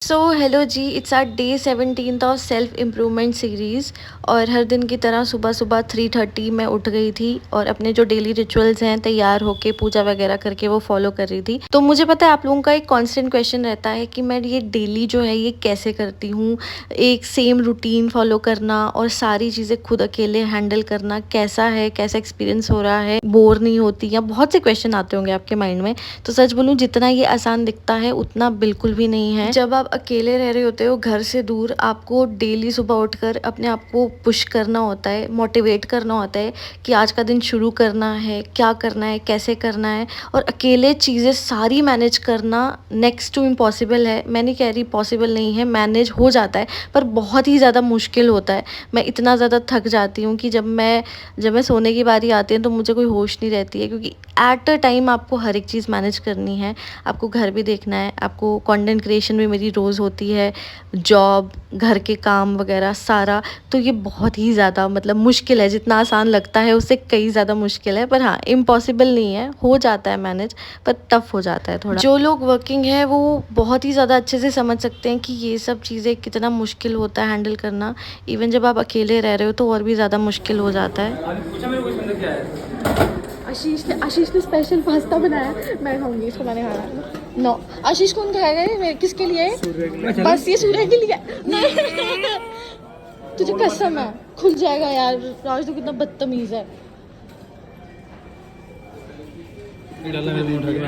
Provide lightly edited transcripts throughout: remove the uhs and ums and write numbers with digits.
सो hello जी, it's our day 17th of self improvement series. और हर दिन की तरह सुबह सुबह 3:30 मैं उठ गई थी और अपने जो डेली रिचुअल्स हैं तैयार होके पूजा वगैरह करके वो फॉलो कर रही थी। तो मुझे पता है आप लोगों का एक कांस्टेंट क्वेश्चन रहता है कि मैं ये डेली जो है ये कैसे करती हूँ, एक सेम रूटीन फॉलो करना और सारी चीज़ें खुद अकेले हैंडल करना कैसा है, कैसा एक्सपीरियंस हो रहा है, बोर नहीं होती, या बहुत से क्वेश्चन आते होंगे आपके माइंड में। तो सच बोलूँ, जितना ये आसान दिखता है उतना बिल्कुल भी नहीं है। जब आप अकेले रह रहे होते हो घर से दूर, आपको डेली सुबह उठकर अपने आप को पुश करना होता है, मोटिवेट करना होता है कि आज का दिन शुरू करना है, क्या करना है, कैसे करना है। और अकेले चीज़ें सारी मैनेज करना नेक्स्ट टू इम्पॉसिबल है। मैं नहीं कह रही पॉसिबल नहीं है, मैनेज हो जाता है, पर बहुत ही ज़्यादा मुश्किल होता है। मैं इतना ज़्यादा थक जाती हूँ कि जब मैं सोने की बारी आती है तो मुझे कोई होश नहीं रहती है, क्योंकि एट अ टाइम आपको हर एक चीज़ मैनेज करनी है। आपको घर भी देखना है, आपको कंटेंट क्रिएशन भी मेरी रोज़ होती है, जॉब, घर के काम वगैरह सारा। तो ये बहुत ही ज़्यादा मतलब मुश्किल है, जितना आसान लगता है उससे कई ज़्यादा मुश्किल है। पर हाँ, इम्पॉसिबल नहीं है, हो जाता है मैनेज, पर टफ हो जाता है थोड़ा। जो लोग वर्किंग है वो बहुत ही ज़्यादा अच्छे से समझ सकते हैं कि ये सब चीज़ें कितना मुश्किल होता है हैंडल करना। इवन जब आप अकेले रह रहे हो तो और भी ज़्यादा मुश्किल हो जाता है। आशीष ने स्पेशल पास्ता बनाया, मैं खाऊंगी इसको, मैंने खाना। नो, आशीष कौन खाएगा ये, किसके लिए? बस ये सूर्य के लिए। तुझे कसम है खुल जाएगा यार, राज तो कितना बदतमीज है।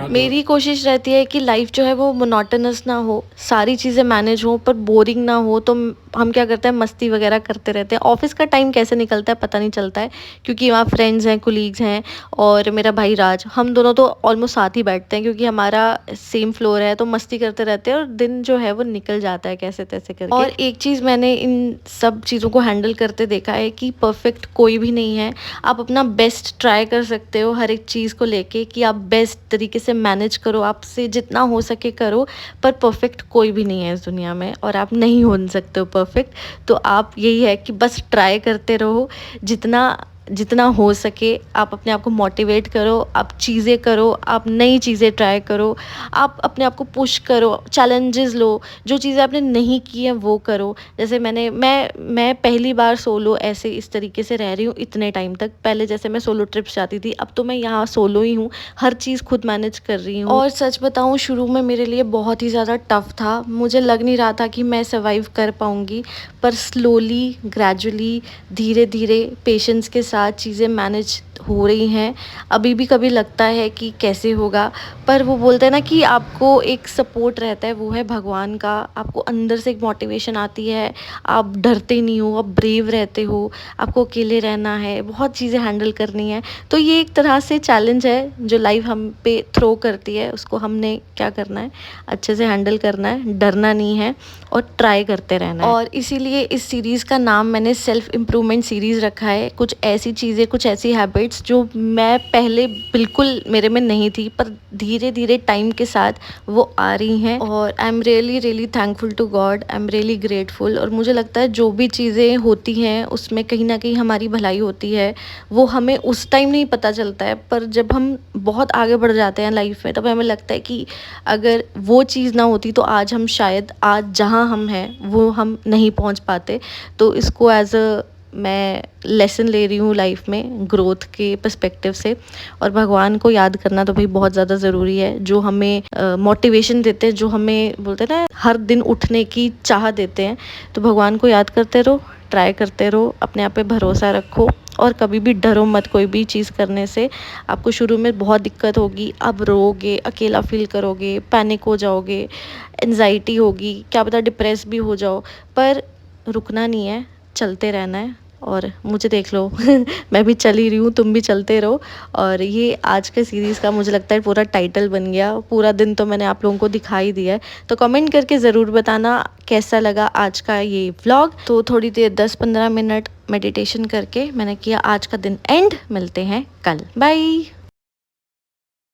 मेरी कोशिश रहती है कि लाइफ जो है वो मोनोटोनस ना हो, सारी चीज़ें मैनेज हो पर बोरिंग ना हो। तो हम क्या करते हैं, मस्ती वगैरह करते रहते हैं। ऑफिस का टाइम कैसे निकलता है पता नहीं चलता है, क्योंकि वहाँ फ्रेंड्स हैं, कोलीग्स हैं, और मेरा भाई राज, हम दोनों तो ऑलमोस्ट साथ ही बैठते हैं क्योंकि हमारा सेम फ्लोर है। तो मस्ती करते रहते हैं और दिन जो है वो निकल जाता है कैसे तैसे करके। और एक चीज़ मैंने इन सब चीज़ों को हैंडल करते देखा है कि परफेक्ट कोई भी नहीं है। आप अपना बेस्ट ट्राई कर सकते हो हर एक चीज़ को लेके कि आप बेस्ट तरीके से मैनेज करो, आपसे जितना हो सके करो। पर परफेक्ट कोई भी नहीं है इस दुनिया में, और आप नहीं हो सकते हो परफेक्ट। तो आप यही है कि बस ट्राई करते रहो, जितना जितना हो सके आप अपने आप को मोटिवेट करो, आप चीज़ें करो, आप नई चीज़ें ट्राई करो, आप अपने आप को पुश करो, चैलेंजेस लो, जो चीज़ें आपने नहीं की हैं वो करो। जैसे मैं पहली बार सोलो ऐसे इस तरीके से रह रही हूँ इतने टाइम तक। पहले जैसे मैं सोलो ट्रिप्स जाती थी, अब तो मैं यहाँ सोलो ही हूँ, हर चीज़ खुद मैनेज कर रही हूँ। और सच बताऊँ, शुरू में मेरे लिए बहुत ही ज़्यादा टफ था, मुझे लग नहीं रहा था कि मैं सर्वाइव कर पाऊँगी। पर स्लोली, ग्रेजुअली, धीरे धीरे, पेशेंस के साथ चीज़ें मैनेज हो रही हैं। अभी भी कभी लगता है कि कैसे होगा, पर वो बोलते हैं ना कि आपको एक सपोर्ट रहता है, वो है भगवान का। आपको अंदर से एक मोटिवेशन आती है, आप डरते नहीं हो, आप ब्रेव रहते हो, आपको अकेले रहना है, बहुत चीज़ें हैंडल करनी है। तो ये एक तरह से चैलेंज है जो लाइफ हम पे थ्रो करती है, उसको हमने क्या करना है, अच्छे से हैंडल करना है, डरना नहीं है और ट्राई करते रहना है। और इसीलिए इस सीरीज़ का नाम मैंने सेल्फ इम्प्रूवमेंट सीरीज़ रखा है। कुछ ऐसी चीज़ें, कुछ ऐसी हैबिट्स जो मैं पहले बिल्कुल मेरे में नहीं थी, पर धीरे धीरे टाइम के साथ वो आ रही हैं। और I am really really thankful to God, I am really grateful. और मुझे लगता है जो भी चीज़ें होती हैं उसमें कहीं ना कहीं हमारी भलाई होती है। वो हमें उस टाइम नहीं पता चलता है, पर जब हम बहुत आगे बढ़ जाते हैं लाइफ में, तब हमें लगता है कि अगर वो चीज़ ना होती तो आज हम शायद, आज जहाँ हम हैं वो हम नहीं पहुँच पाते। तो इसको एज अ मैं लेसन ले रही हूँ लाइफ में, ग्रोथ के पर्सपेक्टिव से। और भगवान को याद करना तो भाई बहुत ज़्यादा ज़रूरी है, जो हमें मोटिवेशन देते हैं, जो हमें बोलते हैं ना हर दिन उठने की चाह देते हैं। तो भगवान को याद करते रहो, ट्राई करते रहो, अपने आप पे भरोसा रखो, और कभी भी डरो मत कोई भी चीज़ करने से। आपको शुरू में बहुत दिक्कत होगी, आप रोओगे, अकेला फील करोगे, पैनिक हो जाओगे, एंजाइटी होगी, क्या पता डिप्रेस भी हो जाओ, पर रुकना नहीं है, चलते रहना है। और मुझे देख लो मैं भी चल ही रही हूँ, तुम भी चलते रहो। और ये आज के सीरीज़ का मुझे लगता है पूरा टाइटल बन गया। पूरा दिन तो मैंने आप लोगों को दिखाई दिया है, तो कमेंट करके ज़रूर बताना कैसा लगा आज का ये व्लॉग। तो थोड़ी देर 10-15 मिनट मेडिटेशन करके मैंने किया आज का दिन एंड। मिलते हैं कल, बाय।